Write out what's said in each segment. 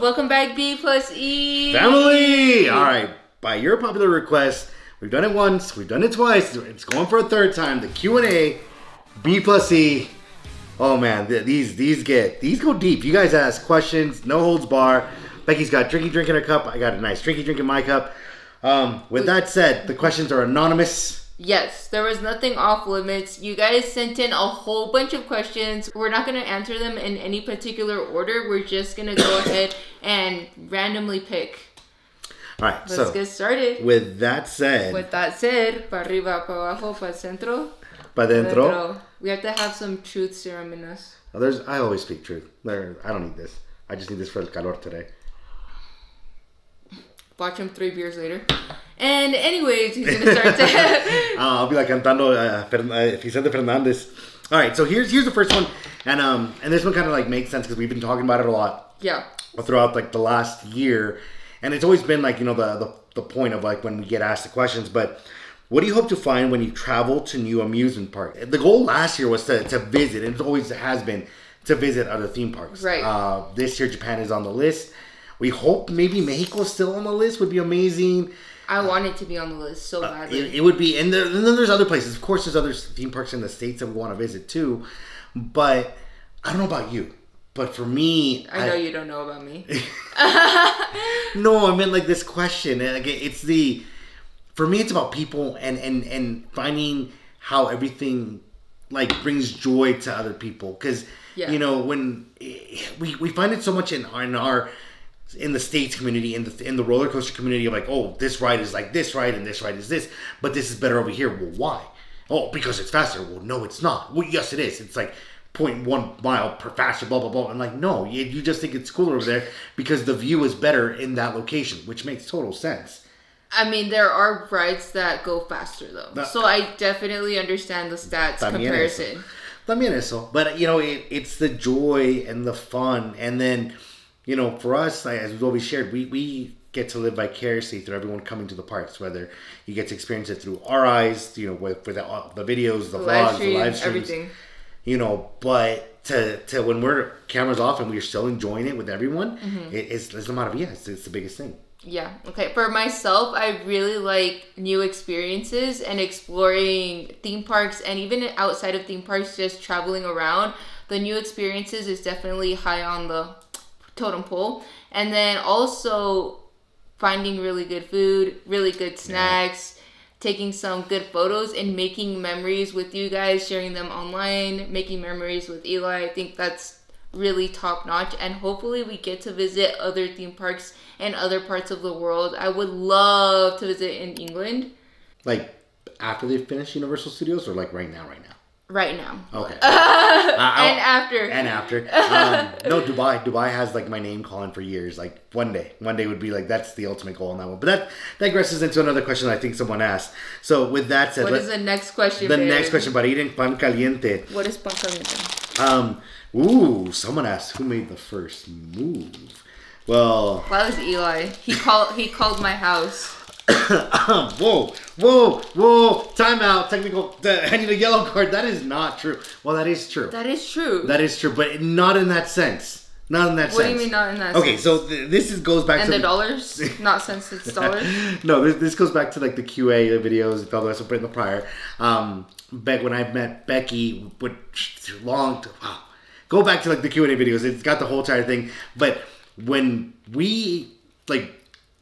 Welcome back, B plus E. Family! Alright, by your popular request, we've done it once, we've done it twice, it's going for a third time. The Q&A, B plus E. Oh man, these go deep. You guys ask questions, no holds bar. Becky's got drinky drink in her cup. I got a nice drinky drink in my cup. With that said, the questions are anonymous. Yes, there was nothing off limits. You guys sent in a whole bunch of questions. We're not going to answer them in any particular order. We're just going to go ahead and randomly pick. All right, Let's get started. With that said, pa arriba, pa abajo, pa centro, pa dentro. We have to have some truth serum in us. I always speak truth. I don't need this. I just need this for el calor today. Watch him 3 beers later. And anyways, he's going to start to... I'll be like cantando Vicente Fernandez. All right, so here's the first one. And this one kind of like makes sense because we've been talking about it a lot. Yeah. Throughout like the last year. And it's always been like, you know, the point of like when we get asked the questions. But what do you hope to find when you travel to new amusement parks? The goal last year was to visit, and it always has been to visit other theme parks. Right. This year, Japan is on the list. We hope maybe Mexico is still on the list. Would be amazing. I want it to be on the list so badly. It would be. And then there's other places. Of course, there's other theme parks in the States that we want to visit too. But I don't know about you. But for me... I know you don't know about me. No, I meant like this question. And it's the... For me, it's about people and finding how everything like brings joy to other people. Because, you know, when we find it so much in the States community, in the roller coaster community of like, oh, this ride is like this ride and this ride is this, but this is better over here. Well, why? Oh, because it's faster. Well, no, it's not. Well, yes, it is. It's like 0.1 mile per faster, blah, blah, blah. And like, no, you just think it's cooler over there because the view is better in that location, which makes total sense. I mean, there are rides that go faster though. So I definitely understand the stats comparison. También eso. But, you know, it's the joy and the fun. And then, you know, for us, as we've always shared, we get to live vicariously through everyone coming to the parks, whether you get to experience it through our eyes, you know, with the videos, the vlogs, the live streams, everything. You know, but to when we're cameras off and we're still enjoying it with everyone, it's la maravilla. It's the biggest thing. Yeah. Okay. For myself, I really like new experiences and exploring theme parks, and even outside of theme parks, just traveling around. The new experiences is definitely high on the totem pole. And then also finding really good food, really good snacks, taking some good photos and making memories with you guys, sharing them online, making memories with Eli. I think that's really top notch, and hopefully we get to visit other theme parks in other parts of the world. I would love to visit in England. Like after they finish Universal Studios, or like right now? Right now. Okay. And after. No, Dubai has like my name calling for years. Like one day would be like, that's the ultimate goal on that one. But that digresses into another question I think someone asked. So with that said, what is the next question? Next question, para ir en pan caliente. What is pan caliente? Someone asked who made the first move. Well, that was Eli. He called my house. Whoa! Time out. Technical. I need a yellow card. That is not true. Well, that is true. That is true. That is true, but not in that sense. Not in that sense. What do you mean not in that sense? Okay, so this goes back to... And the dollars? Not cents, it's dollars? No, this goes back to like the QA videos and all the rest of the prior. When I met Becky, go back to like the Q&A videos. It's got the whole entire thing. But when we like...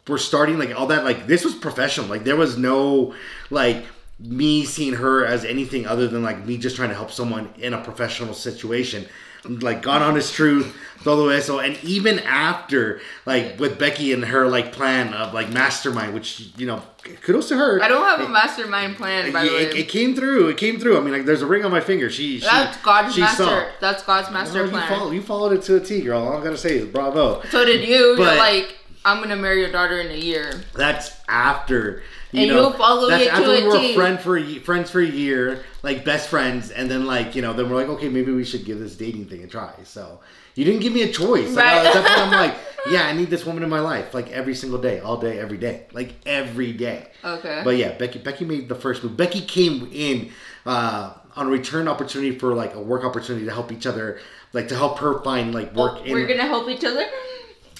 we're starting like all that, like this was professional. Like there was no like me seeing her as anything other than like me just trying to help someone in a professional situation. Like God honest truth, todo eso. And even after like with Becky and her like plan of like mastermind, which, you know, kudos to her. I don't have a mastermind plan, by the way. It came through. I mean, like there's a ring on my finger. That's God's master plan. You followed it to a T, girl. All I gotta say is bravo. So did you. You're like, I'm gonna marry your daughter in a year. That's after, you'll follow it to a T. That's after we were friends for a year, like best friends, and then like, you know, then we're like, okay, maybe we should give this dating thing a try. So you didn't give me a choice. Right. Like, that's when I'm like, yeah, I need this woman in my life, like every single day, all day, every day, like every day. Okay. But yeah, Becky made the first move. Becky came in on a return opportunity for like a work opportunity to help each other, like to help her find like work. We're gonna help each other.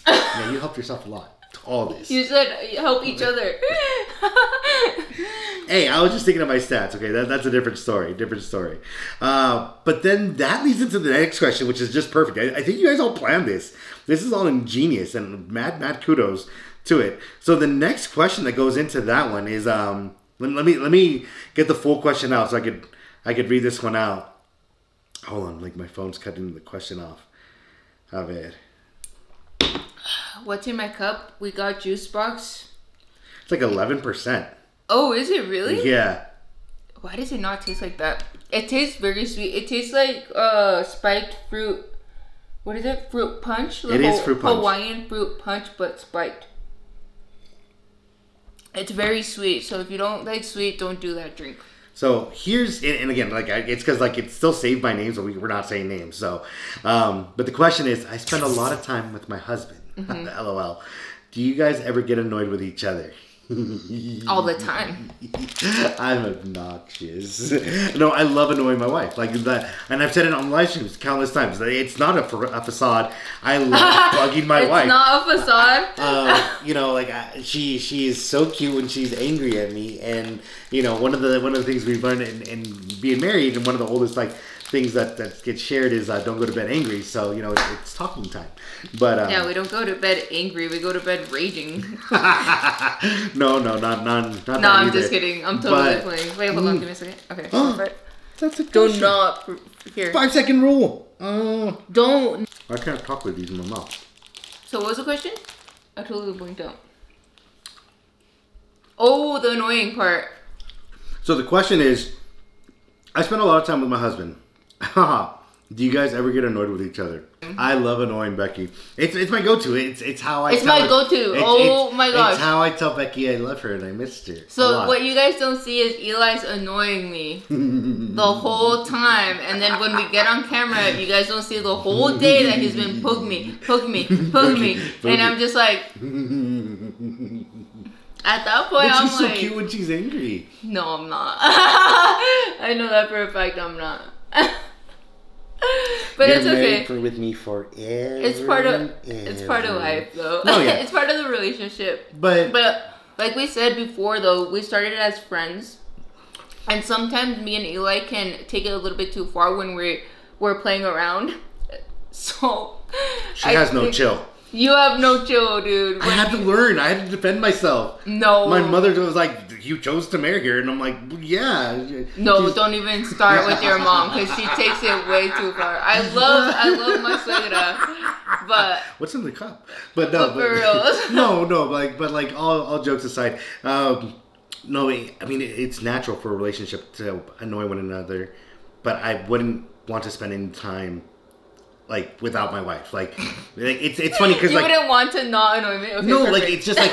Yeah, you helped yourself a lot. All this. You said help each other. Hey, I was just thinking of my stats. Okay, that's a different story. But then that leads into the next question, which is just perfect. I think you guys all planned this. This is all ingenious and mad kudos to it. So the next question that goes into that one is let me get the full question out so I could read this one out. Hold on, like my phone's cutting the question off. A ver. What's in my cup? We got juice box. It's like 11%. Oh, is it really? Yeah. Why does it not taste like that? It tastes very sweet. It tastes like spiked fruit. What is it? Fruit punch? It is fruit punch. Hawaiian fruit punch, but spiked. It's very sweet. So if you don't like sweet, don't do that drink. So here's, and again, like it's because like it's still saved by names, but we're not saying names. So, but the question is, I spend a lot of time with my husband. LOL. Do you guys ever get annoyed with each other? All the time. I'm obnoxious. No, I love annoying my wife. Like that, and I've said it on live streams countless times. It's not a facade. I love bugging my wife. It's not a facade. You know, like she is so cute when she's angry at me, and you know, one of the things we've learned in being married, and one of the oldest like things that gets shared is don't go to bed angry. So you know, it's talking time. But yeah, we don't go to bed angry. We go to bed raging. No, not that No, I'm either. just kidding. I'm totally playing. Wait, hold on. Give me a second. Okay. That's a Do question. not here. 5-second rule. Don't. I can't talk with these in my mouth. So what was the question? I totally blinked out. Oh, the annoying part. So the question is, I spend a lot of time with my husband. Do you guys ever get annoyed with each other? I love annoying Becky. It's my go-to. It's how I. It's my go-to. Oh my gosh. It's how I tell Becky I love her and I missed her. So what you guys don't see is Eli's annoying me the whole time, and then when we get on camera, you guys don't see the whole day that he's been poking me, and I'm just like. At that point, but I'm she's like, so cute when she's angry. No, I'm not. I know that for a fact. I'm not. But You're it's okay. married with me forever. It's part of life, though. Oh, yeah. It's part of the relationship. But like we said before, though, we started as friends, and sometimes me and Eli can take it a little bit too far when we're playing around. So she has no chill. You have no chill, dude. I had to learn. I had to defend myself. No. My mother was like, you chose to marry her. And I'm like, yeah. No, don't even start with your mom because she takes it way too far. I love my suegra, but... What's in the cup? But no. For real. but all jokes aside, no, I mean, it's natural for a relationship to annoy one another, but I wouldn't want to spend any time like without my wife. Like it's funny because you like wouldn't want to not annoy me. Okay, no, perfect. like it's just like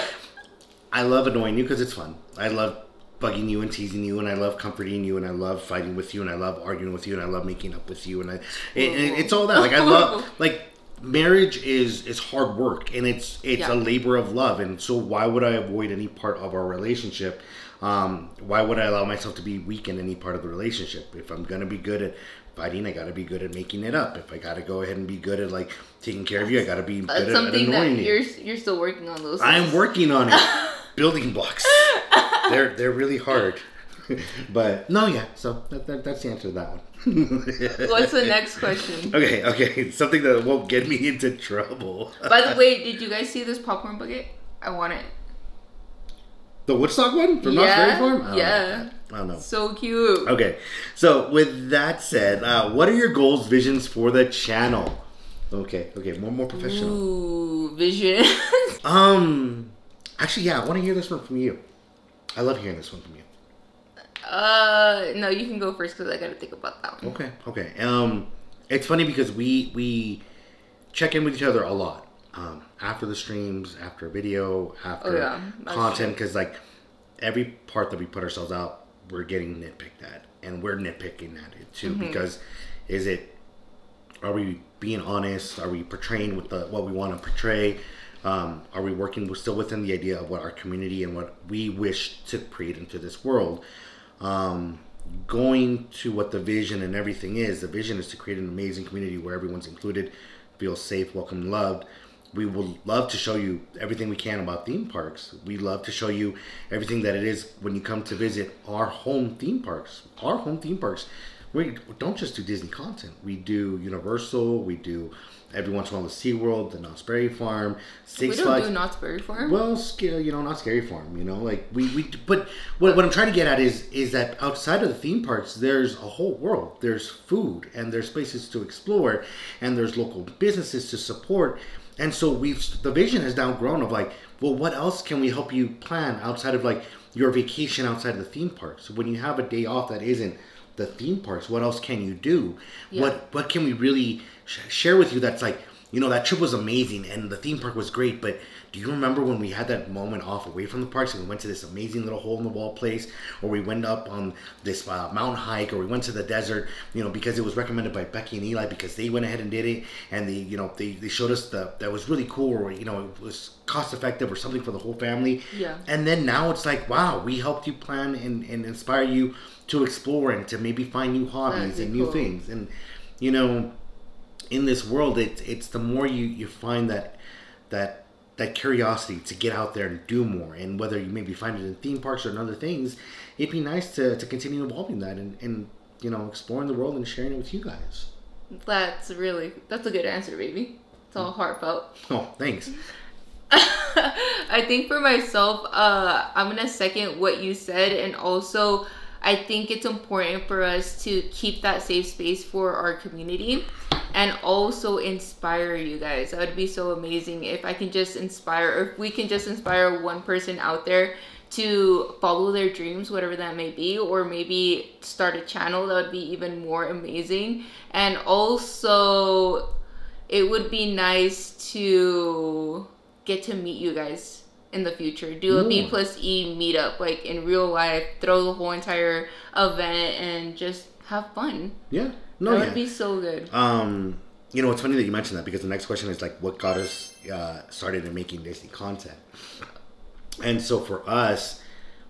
I love annoying you because it's fun. I love bugging you and teasing you, and I love comforting you, and I love fighting with you, and I love arguing with you, and I love making up with you, and it's all that. Like I love like marriage is hard work, and it's a labor of love, and so why would I avoid any part of our relationship? Why would I allow myself to be weak in any part of the relationship? If I'm gonna be good at fighting, I gotta be good at making it up. If I gotta go ahead and be good at like taking care of you, I gotta be good at annoying you. You're still working on those. I'm working on it. Building blocks. They're really hard. But no, yeah. So that's the answer to that one. What's the next question? Okay. Something that won't get me into trouble. By the way, did you guys see this popcorn bucket? I want it. The Woodstock one from Knott's Berry Farm? Yeah. I don't know. So cute. Okay. So with that said, what are your goals, visions for the channel? Okay. More professional. Ooh, vision. Actually, yeah, I want to hear this one from you. I love hearing this one from you. No, you can go first because I got to think about that one. Okay. It's funny because we check in with each other a lot. After the streams, after video, after content, because like every part that we put ourselves out, we're getting nitpicked at, and we're nitpicking at it too. Because are we being honest? Are we portraying what we want to portray? Are we working still within the idea of what our community and what we wish to create into this world? Going to what the vision and everything is. The vision is to create an amazing community where everyone's included, feels safe, welcome, loved. we would love to show you everything we can about theme parks. We love to show you everything that it is when you come to visit our home theme parks. Our home theme parks. We don't just do Disney content. We do Universal. We do every once in a while the SeaWorld, the Knott's Berry Farm, Six Flags. We don't do Knott's Berry Farm? Well, not Scary Farm, like but what I'm trying to get at is that outside of the theme parks, there's a whole world. There's food, and there's places to explore, and there's local businesses to support. And so the vision has now grown of like, well, what else can we help you plan outside of like your vacation outside of the theme parks? When you have a day off that isn't the theme parks, what else can you do? Yeah. What can we really share with you that's like, that trip was amazing and the theme park was great, but do you remember when we had that moment off away from the parks and we went to this amazing little hole in the wall place, or we went up on this mountain hike, or we went to the desert, because it was recommended by Becky and Eli because they went ahead and did it, and they showed us that was really cool, or it was cost effective or something for the whole family. Yeah. And then now it's like, wow, we helped you plan and inspire you to explore and to maybe find new hobbies and new things. And in this world, it's the more you find that curiosity to get out there and do more, and whether you maybe find it in theme parks or in other things, it'd be nice to continue evolving that and exploring the world and sharing it with you guys. That's a good answer, baby. It's all heartfelt. Oh, thanks. I think for myself, I'm gonna second what you said, and also I think it's important for us to keep that safe space for our community and also inspire you guys. That would be so amazing if I can just inspire, or if we can just inspire one person out there to follow their dreams, whatever that may be, or maybe start a channel. That would be even more amazing. And also, it would be nice to get to meet you guys in the future. Do a B+E meetup, like in real life, throw the whole entire event and just have fun. Yeah. That would be so good. It's funny that you mentioned that, because the next question is like, what got us started in making Disney content? And so for us,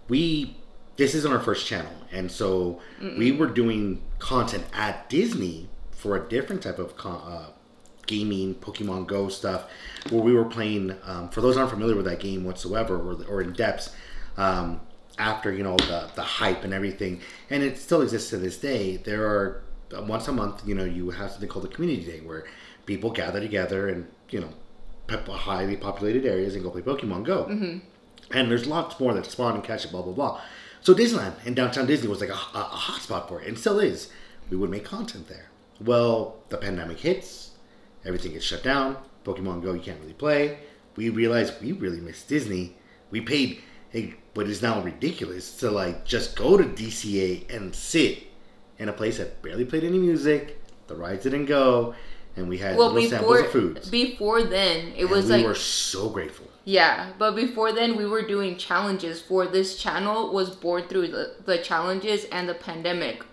this isn't our first channel. And so we were doing content at Disney for a different type of gaming, Pokemon Go stuff, where we were playing, for those aren't familiar with that game whatsoever, or in depths, after, the hype and everything, and it still exists to this day. There are, once a month, you have something called the Community Day, where people gather together and, highly populated areas and go play Pokemon Go. Mm-hmm. And there's lots more that spawn and catch it, blah, blah, blah. So Disneyland and downtown Disney was like a hotspot for it, and still is. We would make content there. Well, the pandemic hits, everything gets shut down, Pokemon Go you can't really play. We realized we really miss Disney. We paid what is now ridiculous to like just go to DCA and sit in a place that barely played any music, the rides didn't go, and we had little samples of foods. Before then, we were so grateful. Yeah, but before then, we were doing challenges. For this channel was born through the challenges and the pandemic.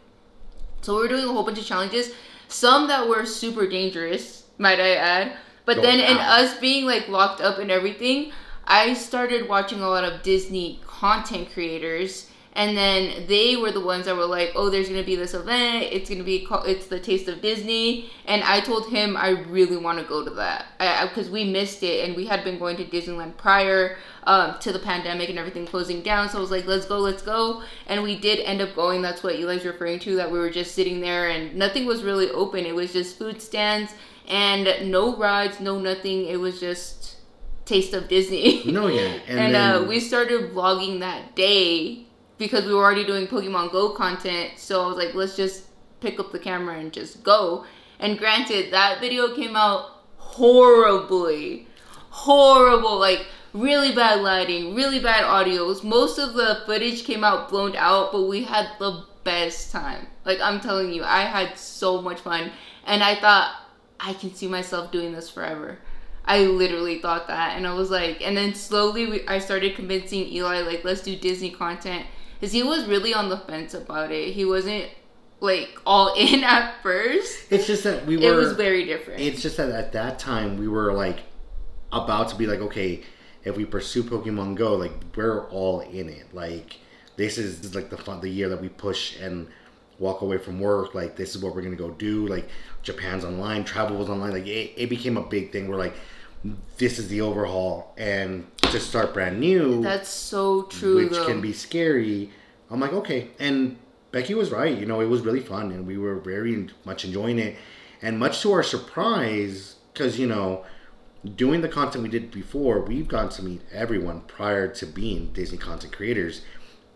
So we were doing a whole bunch of challenges, some that were super dangerous, might I add. But then in us being like locked up and everything, I started watching a lot of Disney content creators, and then they were the ones that were like, oh, there's going to be this event, it's the Taste of Disney, and I told him I really want to go to that, because we missed it, and we had been going to Disneyland prior to the pandemic and everything closing down, so I was like, let's go, and we did end up going. That's what Eli's referring to, that we were just sitting there, and nothing was really open. It was just food stands, and no rides, no nothing. It was just Taste of Disney. No, yeah. And we started vlogging that day because we were already doing Pokemon Go content. So I was like, let's just pick up the camera and just go. And granted, that video came out horribly. Horrible. Like, really bad lighting, really bad audios. Most of the footage came out blown out, but we had the best time. Like, I'm telling you, I had so much fun. And I thought, I can see myself doing this forever. I literally thought that, and I was like, and then slowly I started convincing Eli, like, let's do Disney content, because he was really on the fence about it. He wasn't like all in at first. It's just that it was very different. It's just that at that time we were like about to be like, okay, if we pursue Pokemon Go, like, we're all in it. Like, this is like the year that we push and walk away from work. Like, this is what we're gonna go do. Like, Japan's online, travel was online. Like, it became a big thing. We're like, this is the overhaul, and to start brand new. That's so true, which can be scary. I'm like, okay. And Becky was right. You know, it was really fun, and we were very much enjoying it. And much to our surprise, because, you know, doing the content we did before, we've gotten to meet everyone prior to being Disney content creators.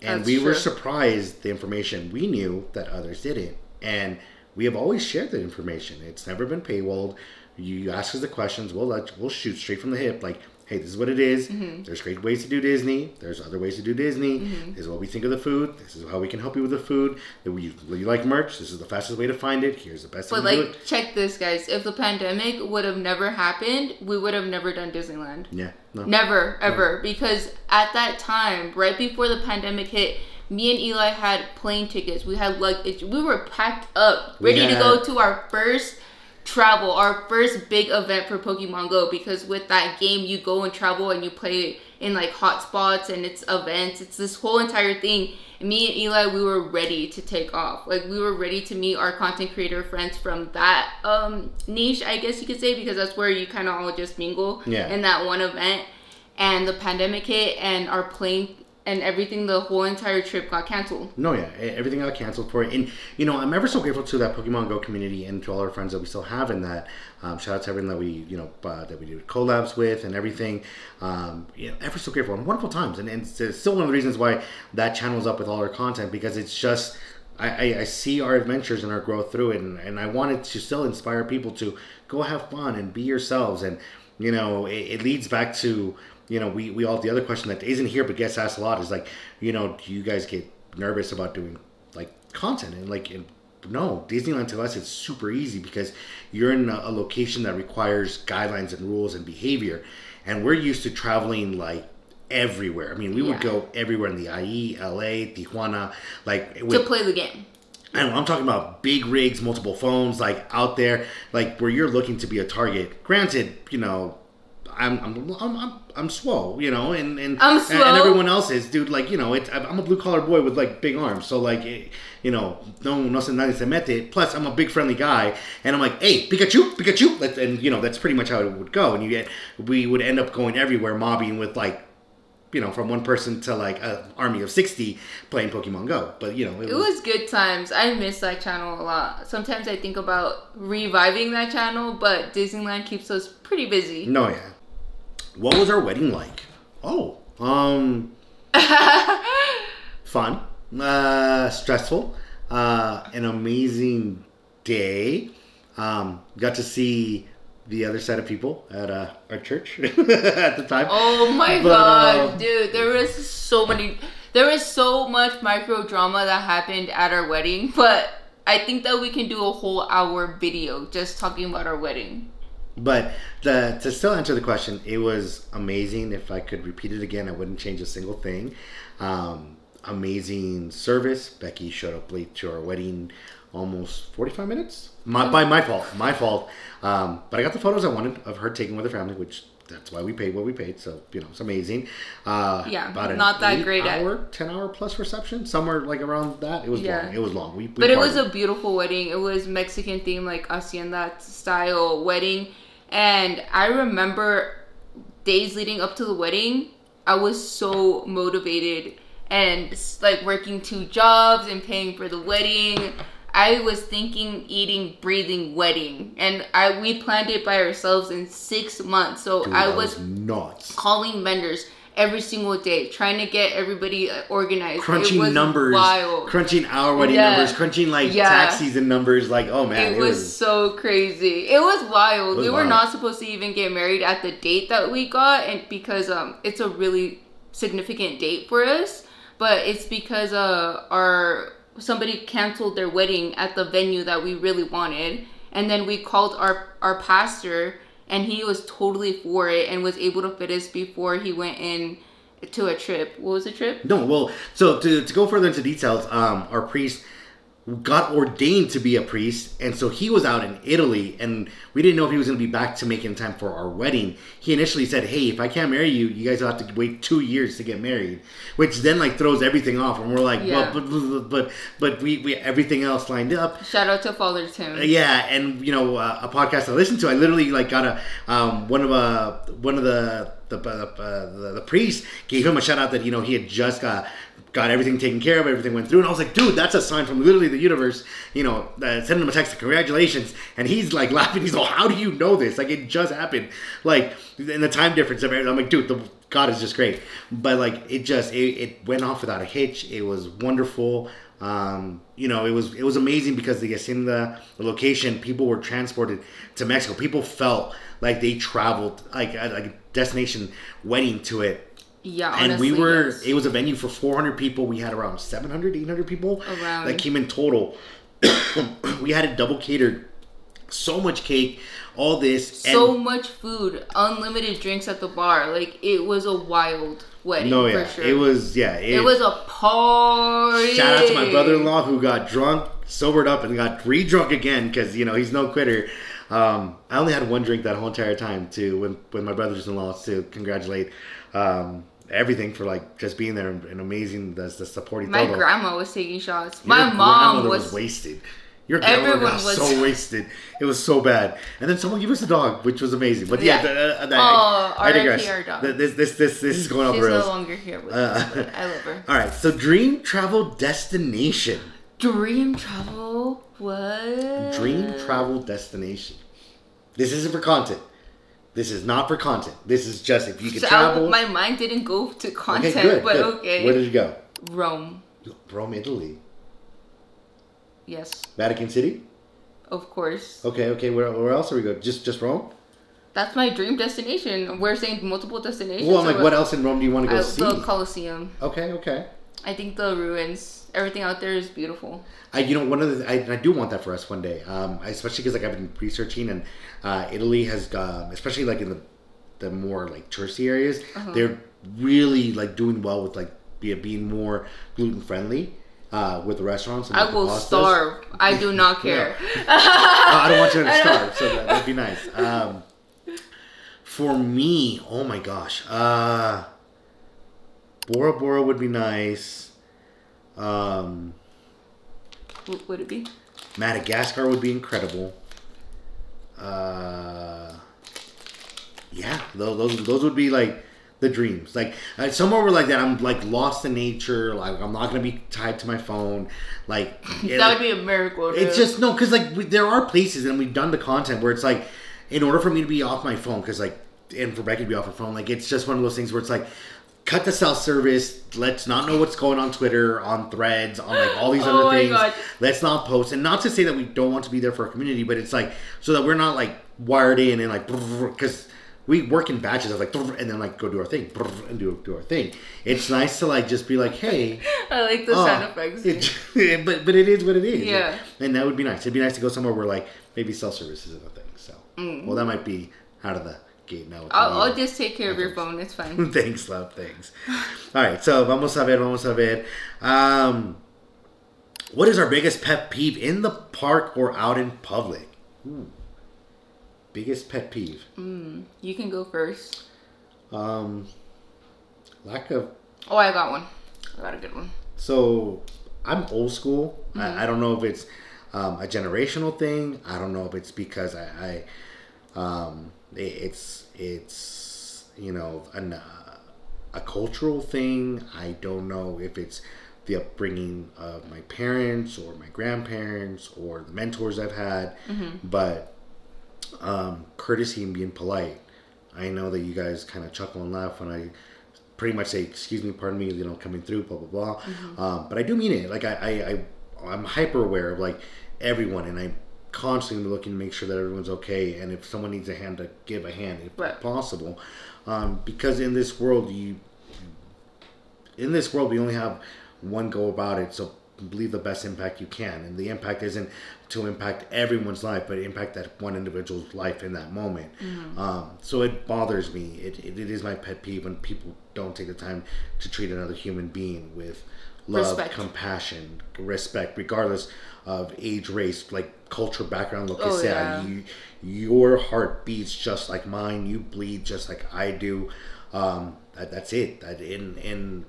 And That's we were true. surprised the information we knew that others didn't. And we have always shared that information. It's never been paywalled. You ask us the questions, we'll shoot straight from the hip. Like, hey, this is what it is. There's great ways to do Disney. There's other ways to do Disney. This is what we think of the food. This is how we can help you with the food. If you like merch, this is the fastest way to find it. Here's the best way But to do like, it. check this, guys. If the pandemic would have never happened, we would have never done Disneyland. Yeah. No. Never, ever. Because at that time, right before the pandemic hit, me and Eli had plane tickets. We had luggage. We were packed up, ready to go to our first travel, our first big event for Pokemon Go. Because with that game, you go and travel and you play in like hotspots and it's events. It's this whole entire thing. And me and Eli, we were ready to take off. Like, we were ready to meet our content creator friends from that niche, I guess you could say, because that's where you kind of all just mingle in that one event. And the pandemic hit, and our plane and everything, the whole entire trip got canceled. No, yeah, everything got canceled for it. And, you know, I'm ever so grateful to that Pokemon Go community and to all our friends that we still have in that. Shout out to everyone that we, you know, that we do collabs with and everything. You know, ever so grateful and wonderful times. And it's still one of the reasons why that channel's up with all our content, because it's just, I see our adventures and our growth through it. And I wanted to still inspire people to go have fun and be yourselves. And, you know, it leads back to, you know, we all, the other question that isn't here but gets asked a lot is like, you know, do you guys get nervous about doing like content? And like, no, Disneyland to us, it's super easy because you're in a location that requires guidelines and rules and behavior. And we're used to traveling like everywhere. I mean, we would go everywhere in the IE, LA, Tijuana, like to play the game. And I'm talking about big rigs, multiple phones, like out there, like where you're looking to be a target. Granted, you know, I'm swole, you know, and everyone else is, dude. Like, you know, I'm a blue collar boy with like big arms, so like, you know, no se nadie se mete. Plus, I'm a big friendly guy, and I'm like, hey, Pikachu, and you know, that's pretty much how it would go. And we would end up going everywhere, mobbing with like, you know, from one person to like an army of 60 playing Pokemon Go. But you know, it was good times. I miss that channel a lot. Sometimes I think about reviving that channel, but Disneyland keeps us pretty busy. No, yeah. What was our wedding like? Oh, fun, stressful, an amazing day. Got to see the other side of people at our church at the time. Oh my god, dude! There was so much micro drama that happened at our wedding, but I think that we can do a whole hour video just talking about our wedding. But to still answer the question, it was amazing. If I could repeat it again, I wouldn't change a single thing. Amazing service. Becky showed up late to our wedding, almost 45 minutes. By my fault. But I got the photos I wanted of her taken with her family, which that's why we paid what we paid. So, you know, it's amazing. About an not that great. 10-hour plus reception, somewhere like around that. It was long. It was long. But it was a beautiful wedding. It was Mexican themed, like hacienda style wedding. And I remember days leading up to the wedding, I was so motivated and like working 2 jobs and paying for the wedding. I was thinking, eating, breathing wedding, and we planned it by ourselves in 6 months. So dude, I was nuts, calling vendors every single day, trying to get everybody organized. Crunching numbers, wild. Crunching our wedding numbers, crunching like tax season numbers. Like, oh man, it was so crazy. It was wild. We were not supposed to even get married at the date that we got, and because it's a really significant date for us. But it's because somebody canceled their wedding at the venue that we really wanted, and then we called our pastor. And he was totally for it and was able to fit us before he went in to a trip. What was the trip? No, well, so to go further into details, our priest got ordained to be a priest, and so he was out in Italy, and we didn't know if he was going to be back to make it in time for our wedding. He initially said, "Hey, if I can't marry you, you guys will have to wait 2 years to get married," which then like throws everything off, and we're like, Yeah. "Well, but we everything else lined up." Shout out to Father Tim. Yeah, and you know, a podcast I listened to, I literally like got one of the priests gave him a shout out that, you know, he had just got everything taken care of, everything went through, and I was like, dude, that's a sign from literally the universe, you know, sending him a text, congratulations, and he's like laughing, he's like, how do you know this? Like, it just happened, like, in the time difference of everything. I'm like, dude, God is just great, but like, it went off without a hitch. It was wonderful. You know, it was amazing because the hacienda, the location, people were transported to Mexico. People felt like they traveled, like a destination wedding to it. Yeah, and honestly, yes. It was a venue for 400 people. We had around 700, 800 people that came in total. We had it double catered. So much cake, all this. So much food, unlimited drinks at the bar. Like, it was a wild wedding, for sure. It was, it was a party. Shout out to my brother-in-law who got drunk, sobered up, and got re-drunk again because, you know, he's no quitter. I only had one drink that whole entire time when my brothers-in-law to congratulate everything for like just being there and amazing the supporting. My grandma was taking shots. My mom was wasted. Your grandma got so wasted. It was so bad. And then someone gave us a dog, which was amazing. But I digress. Our dog. This is going off the rails. She's no longer here with us, but I love her. All right. So dream travel destination. Dream travel? What? Dream travel destination. This isn't for content. This is not for content. This is just if you could travel. My mind didn't go to content, okay, but good. okay. Where did you go? Rome. Rome, Italy. Yes. Vatican City? Of course. Okay. Where else are we going? Just Rome? That's my dream destination. We're saying multiple destinations. Well, I'm like, what else in Rome do you want to go see? The Colosseum. Okay. I think the ruins, everything out there is beautiful. I do want that for us one day. Especially because like I've been researching, and Italy has, especially like in the more like touristy areas, they're really like doing well with like being more gluten friendly. With the restaurants. And I will starve. I do not care. I don't want you to starve, so that'd be nice. For me, oh my gosh. Bora Bora would be nice. Would it be? Madagascar would be incredible. Yeah, those would be like the dreams, like somewhere where like that I'm like lost in nature, like I'm not gonna be tied to my phone, like that would be a miracle, dude. It's just no, because like there are places, and we've done the content where it's like, in order for me to be off my phone, because like, and for Becky to be off her phone, like it's just one of those things where it's like, cut the cell service, let's not know what's going on Twitter, on Threads, on like all these other things. God. Let's not post, and not to say that we don't want to be there for our community, but it's like so that we're not like wired in and like, because we work in batches of like, and then like go do our thing and do our thing. It's nice to like just be like, hey, I like the sound effects. But it is what it is. Yeah. And that would be nice. It'd be nice to go somewhere where like maybe cell service isn't a thing. So well, that might be out of the gate now. I'll just take care of your phone. It's fine. Thanks, love. Thanks. All right. So vamos a ver. What is our biggest pet peeve in the park or out in public? Ooh. Biggest pet peeve. You can go first. Lack of. Oh, I got one. I got a good one. So I'm old school. I don't know if it's a generational thing. I don't know if it's because it's you know a cultural thing. I don't know if it's the upbringing of my parents or my grandparents or the mentors I've had, but. Courtesy and being polite. I know that you guys kind of chuckle and laugh when I pretty much say, excuse me, pardon me, you know, coming through, blah, blah, blah. But I do mean it. Like, I'm hyper aware of, like, everyone, and I'm constantly looking to make sure that everyone's okay, and if someone needs a hand, to give a hand if possible. Because in this world, we only have one go about it, so leave the best impact you can. And the impact isn't to impact everyone's life, but impact that one individual's life in that moment. So it bothers me. It is my pet peeve when people don't take the time to treat another human being with love, compassion, respect, regardless of age, race, like culture, background, look, your heart beats just like mine. You bleed just like I do. That's it. In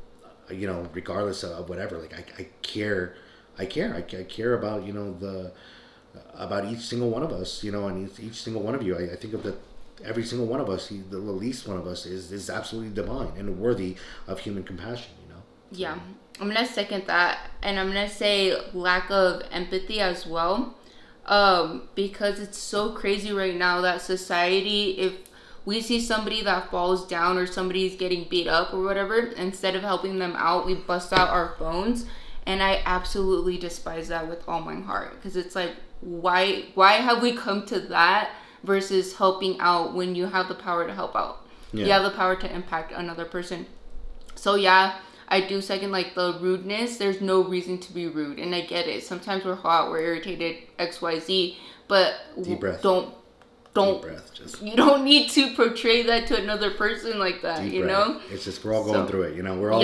you know, regardless of whatever, like I care about, you know, about each single one of us, you know, and each single one of you. I think of every single one of us, the least one of us is absolutely divine and worthy of human compassion, you know? Yeah, I'm going to second that. And I'm going to say lack of empathy as well. Because it's so crazy right now that society, if we see somebody that falls down or somebody's getting beat up or whatever, instead of helping them out, we bust out our phones. And I absolutely despise that with all my heart. Because it's like, why have we come to that versus helping out when you have the power to help out? You have the power to impact another person. So yeah, I do second like the rudeness. There's no reason to be rude. And I get it. Sometimes we're hot, we're irritated, XYZ. But deep breath. Don't Deep breath, you don't need to portray that to another person like that. Deep you breath. Know, it's just we're all going through it. You know, we're all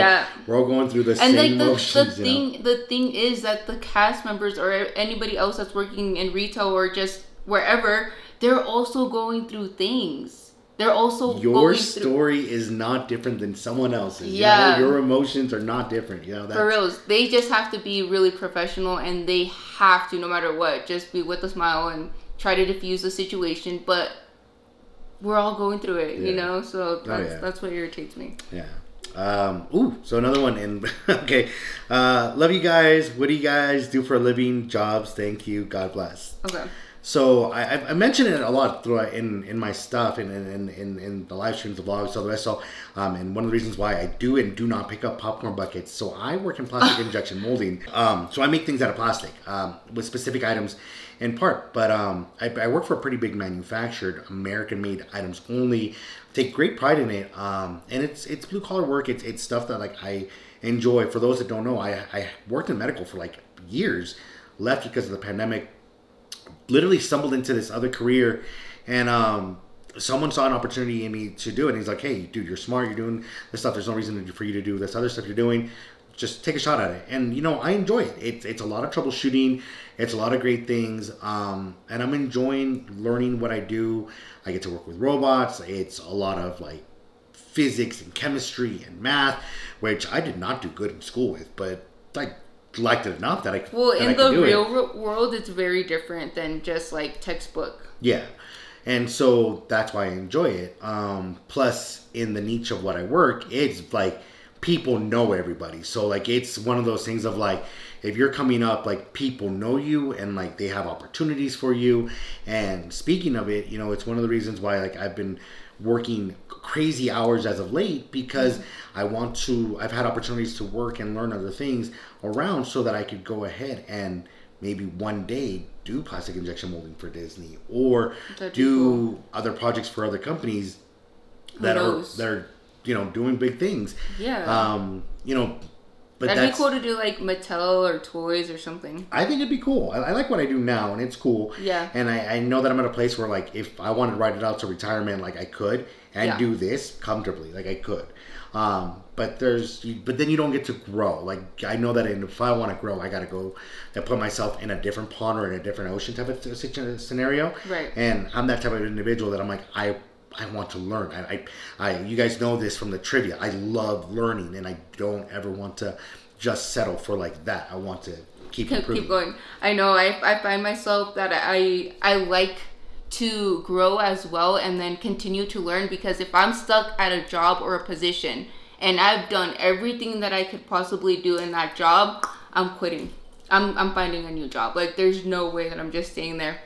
going through the same emotions. The thing is that the cast members or anybody else that's working in retail or just wherever, they're also going through things. They're also your story is not different than someone else's. Yeah, you know, your emotions are not different. You know, for real, they just have to be really professional, and they have to, no matter what, just be with a smile and try to diffuse the situation. But we're all going through it, you know. So that's what irritates me. Yeah. So another one in okay. Love you guys. What do you guys do for a living? Jobs. Thank you. God bless. Okay. So I mention it a lot throughout in my stuff in the live streams, the vlogs, all the rest. So and one of the reasons why I do and do not pick up popcorn buckets. So I work in plastic injection molding. So I make things out of plastic with specific items in part. But I work for a pretty big manufactured, American-made items only. Take great pride in it. And it's blue collar work. It's stuff that like I enjoy. For those that don't know, I worked in medical for like years. Left because of the pandemic. Literally stumbled into this other career, and someone saw an opportunity in me to do it. And he's like, "Hey, dude, you're smart. You're doing this stuff. There's no reason for you to do this other stuff you're doing. Just take a shot at it." And you know, I enjoy it. It's a lot of troubleshooting. It's a lot of great things, and I'm enjoying learning what I do. I get to work with robots. It's a lot of like physics and chemistry and math, which I did not do good in school with, but like. Liked it enough that I could. Well, in the real world, it's very different than just like textbook. Yeah, and so that's why I enjoy it. Plus, in the niche of what I work, it's like people know everybody. So like it's one of those things of like if you're coming up, like people know you and like they have opportunities for you. And speaking of it, you know, it's one of the reasons why like I've been working crazy hours as of late because I've had opportunities to work and learn other things around so that I could go ahead and maybe one day do plastic injection molding for Disney or do other projects for other companies that are you know doing big things. Yeah. You know, but that'd be cool to do like Mattel or toys or something. I think it'd be cool. I like what I do now, and it's cool. Yeah. And I know that I'm at a place where like if I wanted to ride it out to retirement, like I could and do this comfortably, like I could. But then you don't get to grow. Like I know that if I want to grow, I got to go and put myself in a different pond or in a different ocean type of scenario. Right. And I'm that type of individual that I'm like I want to learn. You guys know this from the trivia. I love learning, and I don't ever want to just settle for like that. I want to keep improving. Keep going. I know. I find myself that I like to grow as well, and then continue to learn. Because if I'm stuck at a job or a position, and I've done everything that I could possibly do in that job, I'm quitting. I'm finding a new job. Like there's no way that I'm just staying there.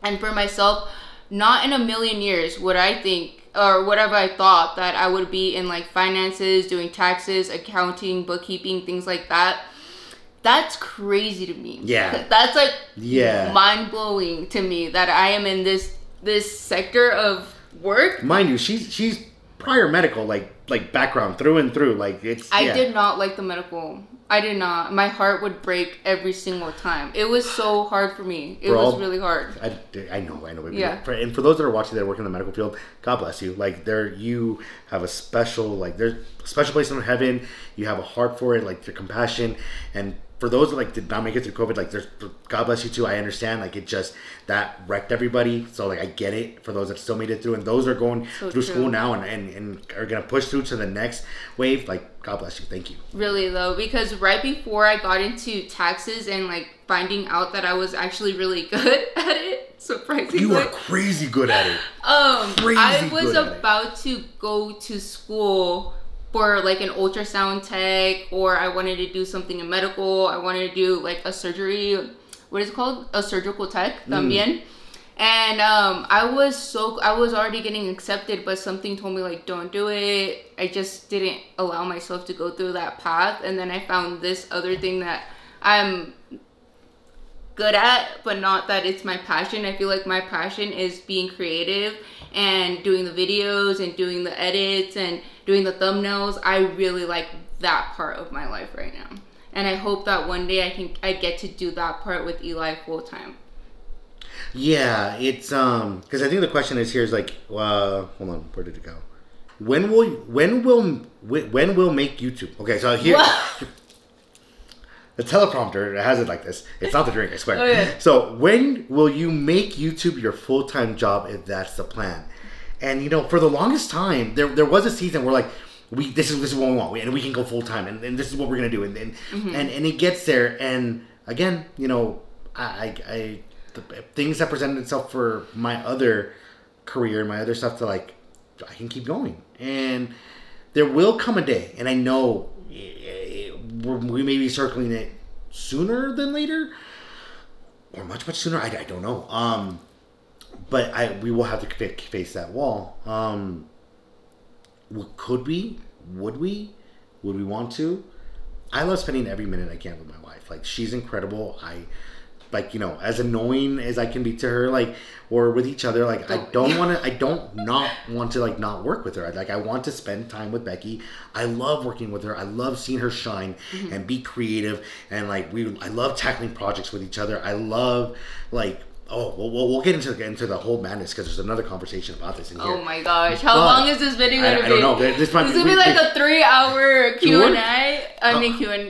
And for myself. Not in a million years would I think, or whatever I thought, that I would be in like finances, doing taxes, accounting, bookkeeping, things like that. That's crazy to me. Yeah. That's like mind-blowing to me that I am in this sector of work. Mind you, she's prior medical background through and through. Like it's. I did not like the medical. I did not. My heart would break every single time. It was so hard for me. It was really hard. I know. Yeah. And for those that are watching that work in the medical field, God bless you. Like you have a special, there's a special place in heaven. You have a heart for it, like your compassion. And for those that did not make it through COVID, there's, God bless you too. I understand. That wrecked everybody. So I get it for those that still made it through. And those are going through school now and are going to push through to the next wave. God bless you. Thank you. Really though, because right before I got into taxes and finding out that I was actually really good at it, surprisingly. You are crazy good at it. I was about to go to school for an ultrasound tech, or I wanted to do something in medical. I wanted to do a surgery. What is it called? A surgical tech, también. And I was already getting accepted, but something told me don't do it. I just didn't allow myself to go through that path. And then I found this other thing that I'm good at, but not that it's my passion. I feel like my passion is being creative and doing the videos and doing the edits and doing the thumbnails. I really like that part of my life right now. And I hope that one day I get to do that part with Eli full time. Yeah, it's because I think the question is hold on, where did it go? When will make YouTube? Okay, so here the teleprompter has it like this. It's not the drink, I swear. Okay. So when will you make YouTube your full-time job if that's the plan? And for the longest time, there was a season where this is what we want, and we can go full-time, and this is what we're gonna do, and it gets there, and again, I things that presented itself for my other career and my other stuff to I can keep going, and there will come a day, and I know we may be circling it sooner than later, or much sooner. I don't know. But we will have to face that wall. Could we? Would we want to? I love spending every minute I can with my wife. She's incredible. As annoying as I can be to her, or with each other, I don't want to not work with her. I want to spend time with Becky. I love working with her. I love seeing her shine and be creative, and I love tackling projects with each other. I love we'll get into the whole madness because there's another conversation about this in here. Oh my gosh, how long is this video gonna be? I don't know. This might be a 3-hour Q&A.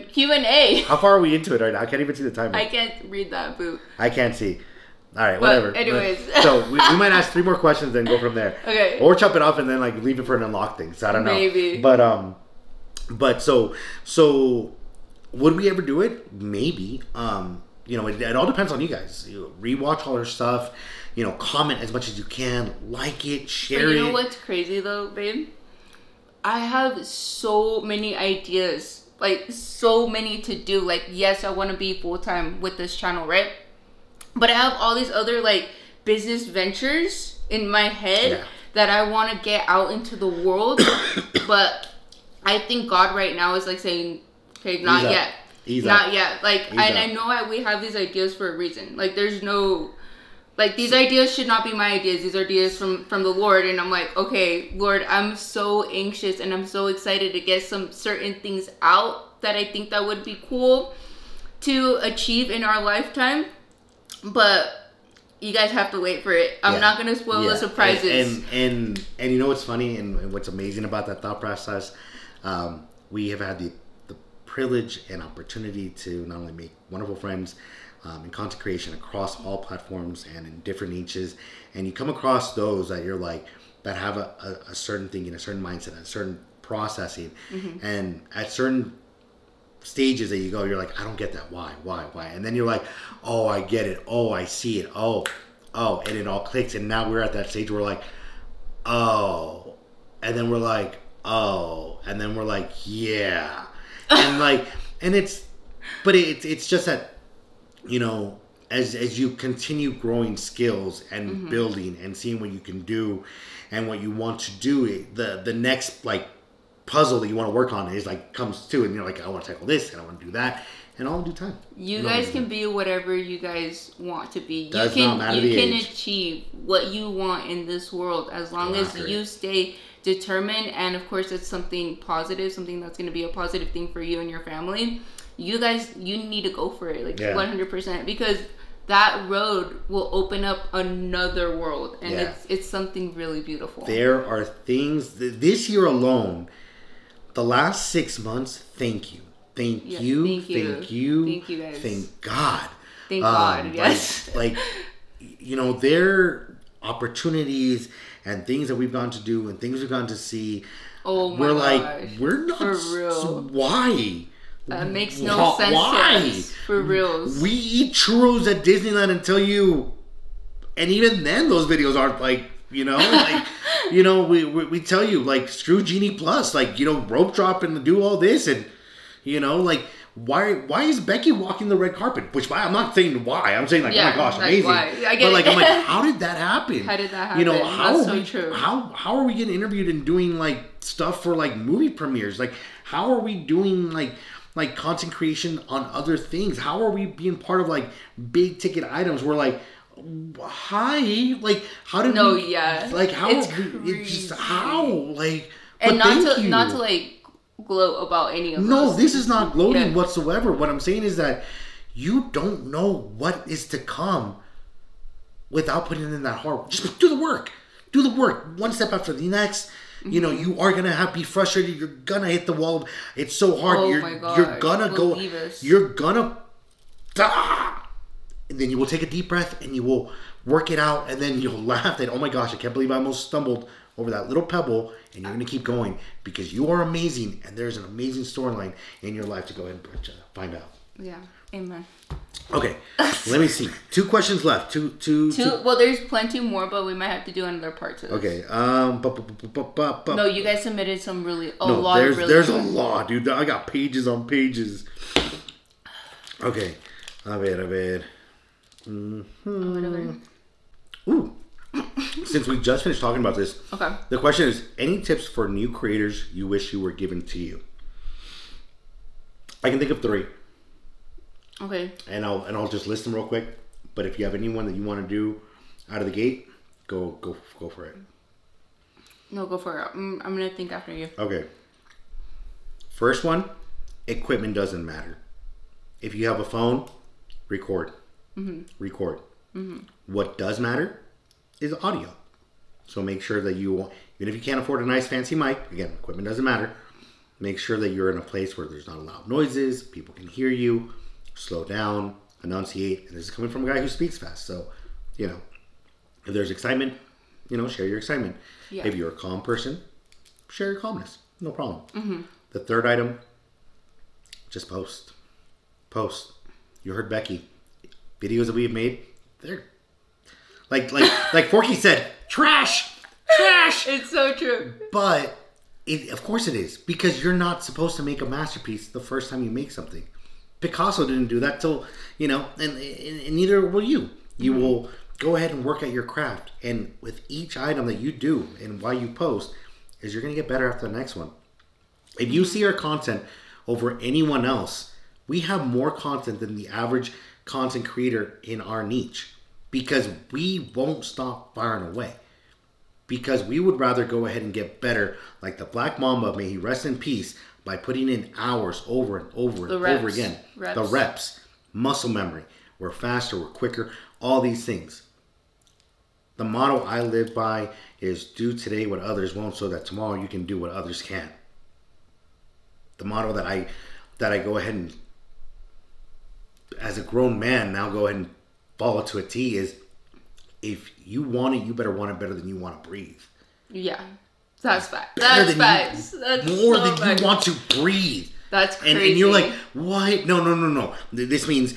Q&A. How far are we into it right now? I can't even see the timer. I can't read that, boo. I can't see. All right, whatever. Anyways. So we might ask 3 more questions, then go from there. Okay. Or chop it off and then leave it for an unlock thing. So I don't know. Maybe. But so would we ever do it? Maybe. It all depends on you guys. Rewatch all her stuff. Comment as much as you can. Like it, share it. You know what's crazy though, babe? I have so many ideas. So many to do. Yes, I want to be full-time with this channel, right? But I have all these other business ventures in my head that I want to get out into the world. But I think God right now is saying, okay, not yet. Not yet. I know we have these ideas for a reason. There's no, these ideas should not be my ideas. These are ideas from the Lord. And I'm okay, Lord, I'm so anxious and I'm so excited to get some certain things out that I think that would be cool to achieve in our lifetime. But you guys have to wait for it. I'm not going to spoil the surprises. And you know what's funny and what's amazing about that thought process? We have had the privilege and opportunity to not only make wonderful friends in content creation across all platforms and in different niches, and you come across those that you're that have a certain thinking, a certain mindset, a certain processing, and at certain stages that you go, you're I don't get that. Why? And then you're oh, I get it. Oh, I see it. Oh, and it all clicks. And now we're at that stage where we're oh, and then we're oh, and then we're yeah. And it's just that, as you continue growing skills and building and seeing what you can do and what you want to do, the next puzzle that you want to work on is comes to, and you're I want to tackle this and I want to do that, and all in due time. You guys can be whatever you guys want to be. You can achieve what you want in this world as long as you stay determined, and of course it's something positive, something that's going to be a positive thing for you and your family, you need to go for it, like 100%, because that road will open up another world, and it's something really beautiful. There are things this year alone, the last 6 months. Thank you guys. Thank God. Yes. Like there are opportunities and things that we've gone to do and things we've gone to see. Oh my gosh. We're not, for real. Why? That makes no sense to us. For reals. We eat churros at Disneyland and tell you, and even then those videos aren't like, we tell you, like, screw Genie Plus, like, rope drop and do all this, and, like, why is Becky walking the red carpet? Which, I'm not saying why, I'm saying, like, oh my gosh, amazing. Why. I get but, I'm like, how did that happen? That's true. How are we getting interviewed and doing, like, stuff for, like, movie premieres? Like, how are we doing, like content creation on other things? How are we being part of, like, big ticket items? We're like, hi, like, how did we? Like, how? It's just how? Like, and not to like gloat about any of. No, this is not gloating whatsoever. What I'm saying is that you don't know what is to come without putting in that hard work. Just do the work. Do the work. One step after the next. You are gonna be frustrated. You're gonna hit the wall. It's so hard. Oh you're gonna go. You're gonna. And then you will take a deep breath and you will work it out, and then you'll laugh that, oh my gosh, I can't believe I almost stumbled over that little pebble, and you're gonna keep going because you are amazing, and there's an amazing storyline in your life to go ahead and find out. Yeah. Amen. Okay, let me see. 2 questions left. Two. Well, there's plenty more, but we might have to do another part to this. Okay. No, you guys submitted some There's a lot, dude. I got pages on pages. Okay. A ver. Ooh. Since we just finished talking about this, okay. The question is: any tips for new creators you wish you were given to you? I can think of 3. Okay. And I'll just list them real quick. But if you have anyone that you want to do out of the gate, go for it. No, go for it. I'm gonna think after you. Okay. First one, equipment doesn't matter. If you have a phone, record. Record. What does matter is audio. So make sure that even if you can't afford a nice fancy mic, again, equipment doesn't matter. Make sure that you're in a place where there's not loud noises, people can hear you. Slow down, enunciate, and this is coming from a guy who speaks fast. So, if there's excitement, share your excitement. Yeah. If you're a calm person, share your calmness. No problem. The third item, just post. Post. You heard Becky. Videos that we've made, they're like Forky said, trash. It's so true. But of course it is, because you're not supposed to make a masterpiece the first time you make something. Picasso didn't do that till, and neither will you. You will go ahead and work at your craft. And with each item that you do and why you post, is you're going to get better after the next one. If you see our content over anyone else, we have more content than the average content creator in our niche, because we won't stop firing away. Because we would rather go ahead and get better, like the Black Mamba, may he rest in peace, by putting in hours over and over over again. The reps, muscle memory. We're faster, we're quicker, all these things. The motto I live by is do today what others won't, so that tomorrow you can do what others can. The motto that I go ahead and, as a grown man, now go ahead and follow to a T is, if you want it, you better want it better than you want to breathe. Yeah. That's fact. That's facts. More than you want to breathe. That's crazy. And you're like, what? No. This means,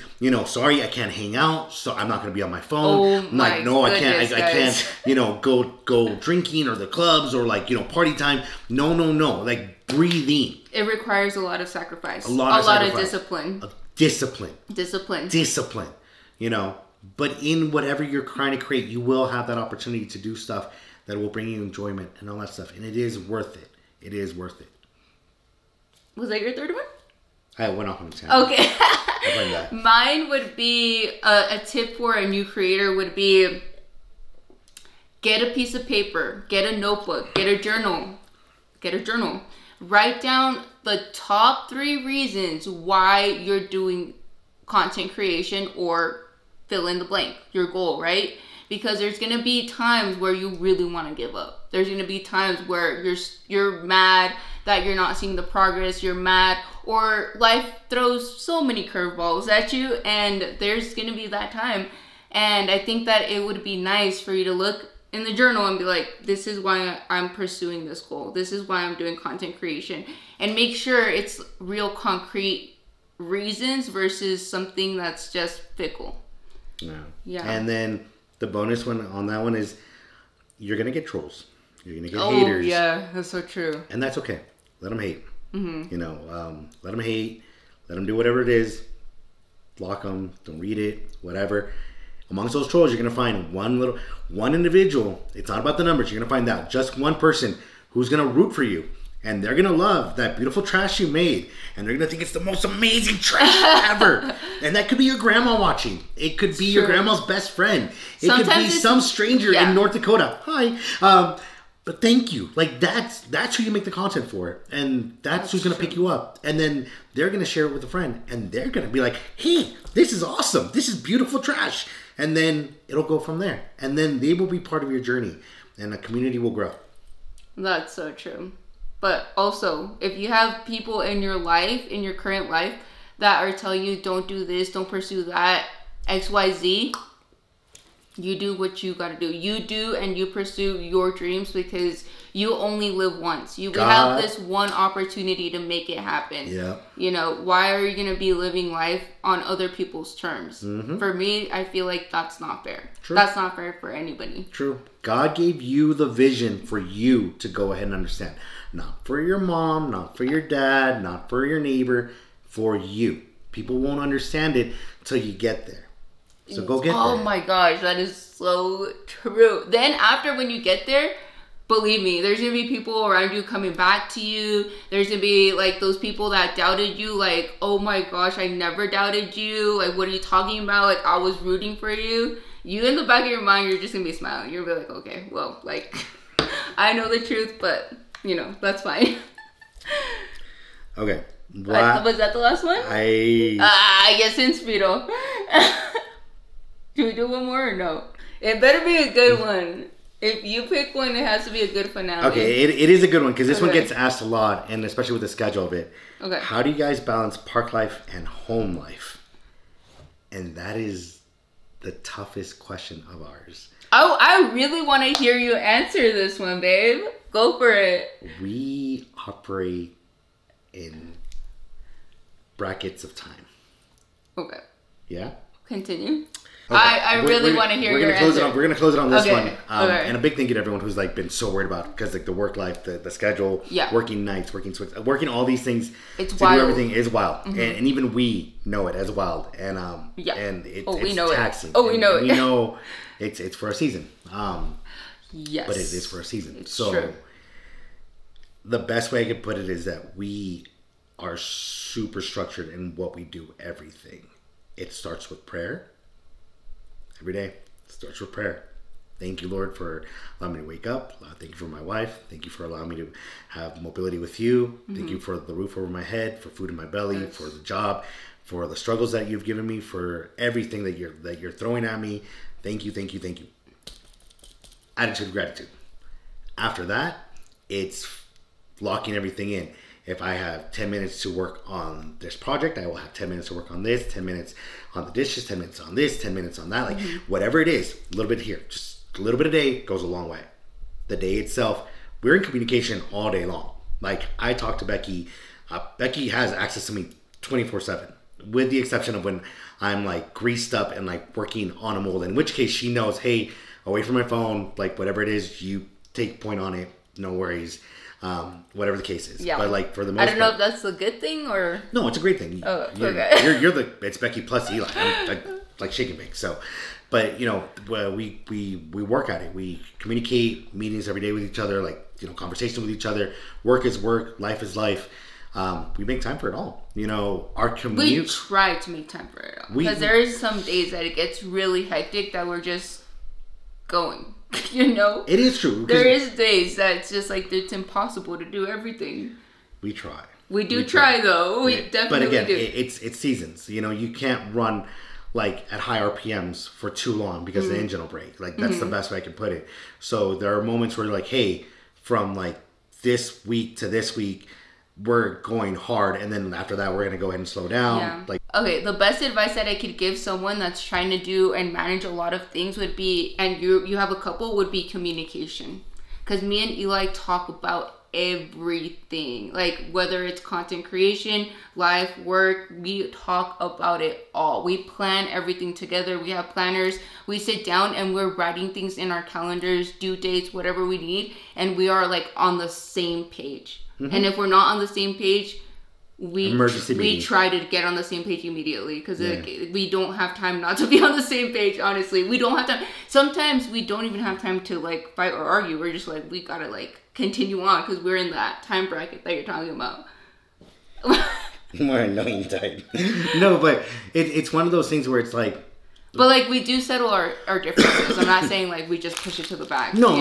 sorry, I can't hang out, so I'm not going to be on my phone. Oh my goodness, I can't, go drinking or the clubs or party time. No. Like, breathing. It requires a lot of sacrifice. A lot of discipline. Discipline. But in whatever you're trying to create, you will have that opportunity to do stuff that will bring you enjoyment and all that stuff. And it is worth it. It is worth it. Was that your third one? I went off on a tangent. Okay. Mine would be, a tip for a new creator would be, Get a piece of paper, get a notebook, get a journal. Write down the top 3 reasons why you're doing content creation, or fill in the blank, your goal, right? Because there's going to be times where you really want to give up. There's going to be times where you're mad that you're not seeing the progress, you're mad, or life throws so many curveballs at you, and there's going to be that time. And I think that it would be nice for you to look in the journal and be like, this is why I'm pursuing this goal. This is why I'm doing content creation. And make sure it's real concrete reasons versus something that's just fickle. Yeah. And then the bonus one on that one is you're going to get trolls. You're going to get haters. Oh, yeah. That's so true. And that's okay. Let them hate. You know, let them hate. Let them do whatever it is. Block them. Don't read it. Whatever. Amongst those trolls, you're going to find one individual. It's not about the numbers. You're going to find out just one person who's going to root for you. And they're going to love that beautiful trash you made. And they're going to think it's the most amazing trash ever. And that could be your grandma watching. It could be your grandma's best friend. It could be some stranger in North Dakota. Hi. But thank you. Like, that's who you make the content for. And that's who's going to pick you up. And then they're going to share it with a friend. And they're going to be like, hey, this is awesome. This is beautiful trash. And then it'll go from there. And then they will be part of your journey. And a community will grow. That's so true. But also, if you have people in your life, in your current life, that are telling you, don't do this, don't pursue that, XYZ, you do what you gotta do. You do and you pursue your dreams, because you only live once. We have this one opportunity to make it happen. Yeah. You know, why are you gonna be living life on other people's terms? For me, I feel like that's not fair. True. That's not fair for anybody. True. God gave you the vision for you to go ahead and understand. Not for your mom, not for your dad, not for your neighbor, for you. People won't understand it until you get there. So go get there. Oh my gosh, that is so true. Then after, when you get there, believe me, there's going to be people around you coming back to you. There's going to be like those people that doubted you, like, oh my gosh, I never doubted you. Like, what are you talking about? Like, I was rooting for you. You, in the back of your mind, you're just going to be smiling. You're going to be like, okay, well, like, I know the truth, but, you know, that's fine. Okay. Was that the last one? I guess Inspiro. Should we do one more or no? It better be a good one. If you pick one, it has to be a good finale. Okay, it is a good one, because this one gets asked a lot, and especially with the schedule of it. Okay. How do you guys balance park life and home life? And that is the toughest question of ours. Oh, I really want to hear you answer this one, babe. Go for it. We operate in brackets of time. Okay. Yeah? Continue. Okay. I really want to hear your answer. We're going to close it on this one. Okay. And a big thank you to everyone who's like been so worried about, because like the work life, the schedule, working nights, working all these things. It's to wild. do everything is wild. And even we know it as wild. And and we know taxing. We know it. We know it's for a season. Yes. But it is for a season. It's so true. The best way I could put it is that we are super structured in what we do, everything. It starts with prayer. Every day starts with prayer. Thank you, Lord, for allowing me to wake up. Thank you for my wife. Thank you for allowing me to have mobility with you. Thank you for the roof over my head, for food in my belly, for the job, for the struggles that you've given me, for everything that you're throwing at me. Thank you, thank you, thank you. Attitude of gratitude. After that, it's locking everything in. If I have 10 minutes to work on this project, I will have 10 minutes to work on this, 10 minutes on the dishes, 10 minutes on this, 10 minutes on that. Like, whatever it is, a little bit here. Just a little bit a day goes a long way. The day itself, we're in communication all day long. Like, I talk to Becky. Becky has access to me 24/7, with the exception of when I'm, like, greased up and, like, working on a mold. In which case, she knows, hey, away from my phone, like, whatever it is, you take point on it. No worries. Whatever the case is. Yeah. But like for the most I don't know if that's a good thing or... No, it's a great thing. Okay. It's Becky plus Eli. I'm like shake and bake. So, but you know, we work at it. We communicate, meetings every day with each other, like, you know, conversation with each other. Work is work, life is life. We make time for it all. You know, our commute. We try to make time for it all. Because there is some days that it gets really hectic that we're just going. You know? It is true. There is days that it's just like it's impossible to do everything. We try. We try though. We definitely But again, do. It's seasons. You know, you can't run like at high RPMs for too long because the engine will break. Like that's the best way I can put it. So there are moments where like, hey, from like this week to this week, we're going hard, and then after that, we're gonna go ahead and slow down. Yeah. Like, okay, the best advice that I could give someone that's trying to do and manage a lot of things would be, and you have a couple, would be communication. Because me and Eli talk about everything, like whether it's content creation, life, work, we talk about it all. We plan everything together. We have planners. We sit down and we're writing things in our calendars, due dates, whatever we need, and we are like on the same page. And if we're not on the same page, we try to get on the same page immediately, because we don't have time not to be on the same page. Honestly, we don't have time. Sometimes we don't even have time to like fight or argue. We're just like, we gotta like continue on because we're in that time bracket that you're talking about. More annoying type. No, but it's one of those things where it's like. But like we do settle our differences. I'm not saying like we just push it to the back. No.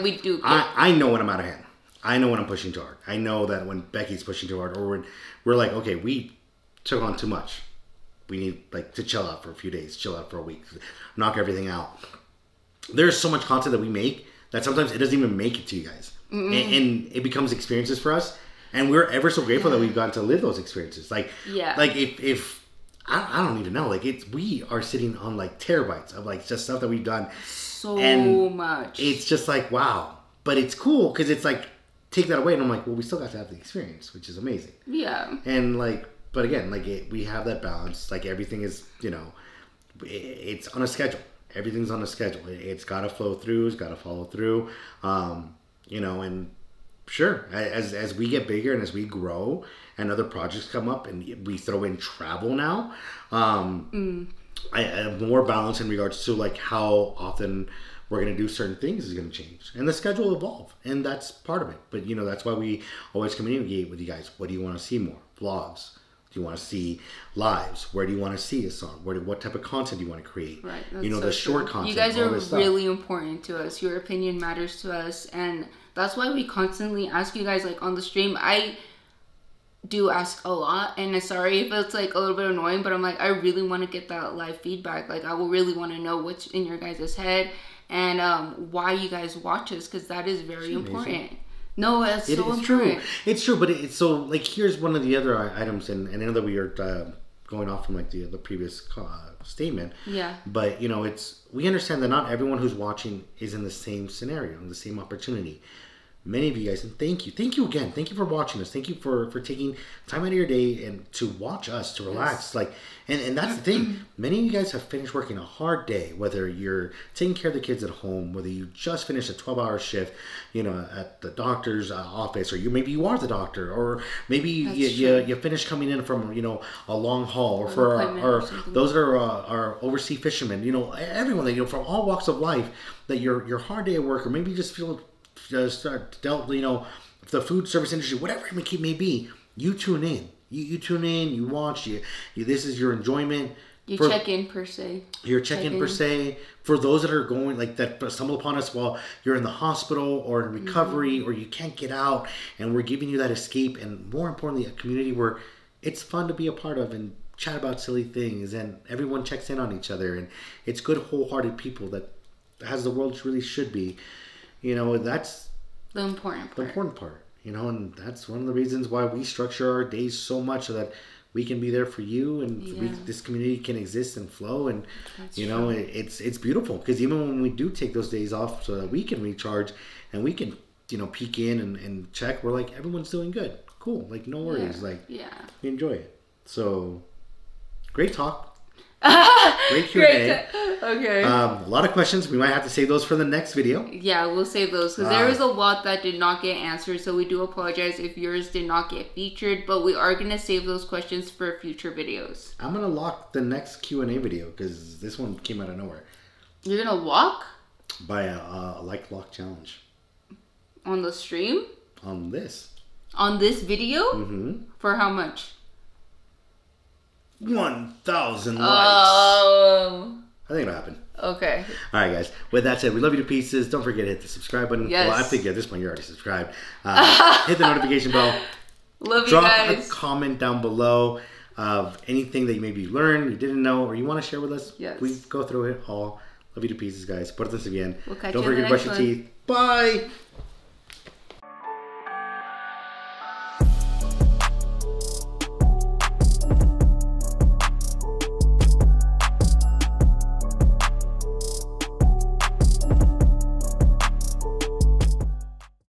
We do. I know when I'm out of hand. I know when I'm pushing too hard. I know that when Becky's pushing too hard, or when we're like, okay, we took on too much. We need like to chill out for a few days, chill out for a week, knock everything out. There's so much content that we make that sometimes it doesn't even make it to you guys, and it becomes experiences for us. And we're ever so grateful that we've gotten to live those experiences. Like if I don't even know, like we are sitting on like terabytes of like just stuff that we've done. So much. It's just like wow, but it's cool because it's like. Take that away, and I'm like, well, we still got to have the experience, which is amazing. Yeah. And like, but again, like we have that balance. Like everything is, you know, it's on a schedule. Everything's on a schedule. It's got to flow through. It's got to follow through. You know, and sure, as we get bigger and as we grow, and other projects come up, and we throw in travel now, I have more balance in regards to like how often we're going to do certain things is going to change, and the schedule will evolve, and that's part of it. But you know, that's why we always communicate with you guys. What do you want to see more? Vlogs? Do you want to see lives? Where do you want to see us on? What type of content do you want to create? Right. You know, the short content. You guys are really important to us. Your opinion matters to us, and that's why we constantly ask you guys, like on the stream. I do ask a lot, and I'm sorry if it's like a little bit annoying, but I'm like, I really want to get that live feedback. Like I will really want to know what's in your guys' head. And why you guys watch us, because that is very important. No, that's so important. True. It's true, but it's so like here's one of the other items, and I know that we are going off from like the previous statement. Yeah. But you know, we understand that not everyone who's watching is in the same scenario, in the same opportunity. Many of you guys, and thank you again. Thank you for watching us. Thank you for taking time out of your day and to watch us, to relax. Like, and that's the thing. Many of you guys have finished working a hard day, whether you're taking care of the kids at home, whether you just finished a 12-hour shift, you know, at the doctor's office, or maybe you are the doctor, or maybe you finished coming in from, you know, a long haul, or for those that are our overseas fishermen, you know, everyone that, you know, from all walks of life, that your hard day at work, or maybe you just feel dealt, you know, the food service industry, whatever it may be, you tune in. You tune in, you watch, this is your enjoyment. You check in per se. Your check-in per se. For those that are going, like that stumble upon us while you're in the hospital or in recovery, or you can't get out, and we're giving you that escape, and more importantly, a community where it's fun to be a part of and chat about silly things, and everyone checks in on each other, and it's good, wholehearted people that, as the world really should be. You know, that's the important part. You know, and that's one of the reasons why we structure our days so much, so that we can be there for you, and this community can exist and flow. And that's you know, it's beautiful, because even when we do take those days off so that we can recharge and we can, you know, peek in and check, we're like, everyone's doing good, cool, like no worries, we enjoy it. So great talk. Great Q&A. Okay. A lot of questions. We might have to save those for the next video. Yeah, we'll save those, because there was a lot that did not get answered. So we do apologize if yours did not get featured, but we are going to save those questions for future videos. I'm going to lock the next Q&A video, because this one came out of nowhere. You're going to lock? By a like lock challenge. On the stream? On this. On this video? Mm-hmm. For how much? 1,000 likes. Oh. I think it'll happen. Okay. All right, guys. With that said, we love you to pieces. Don't forget to hit the subscribe button. Yes. Well, I think at this point you're already subscribed. Hit the notification bell. Love you guys. Drop a comment down below of anything that you maybe learned, you didn't know, or you want to share with us. Yes. We go through it all. Love you to pieces, guys. Por this again. We'll catch Don't you in forget the to brush next your one. teeth. Bye.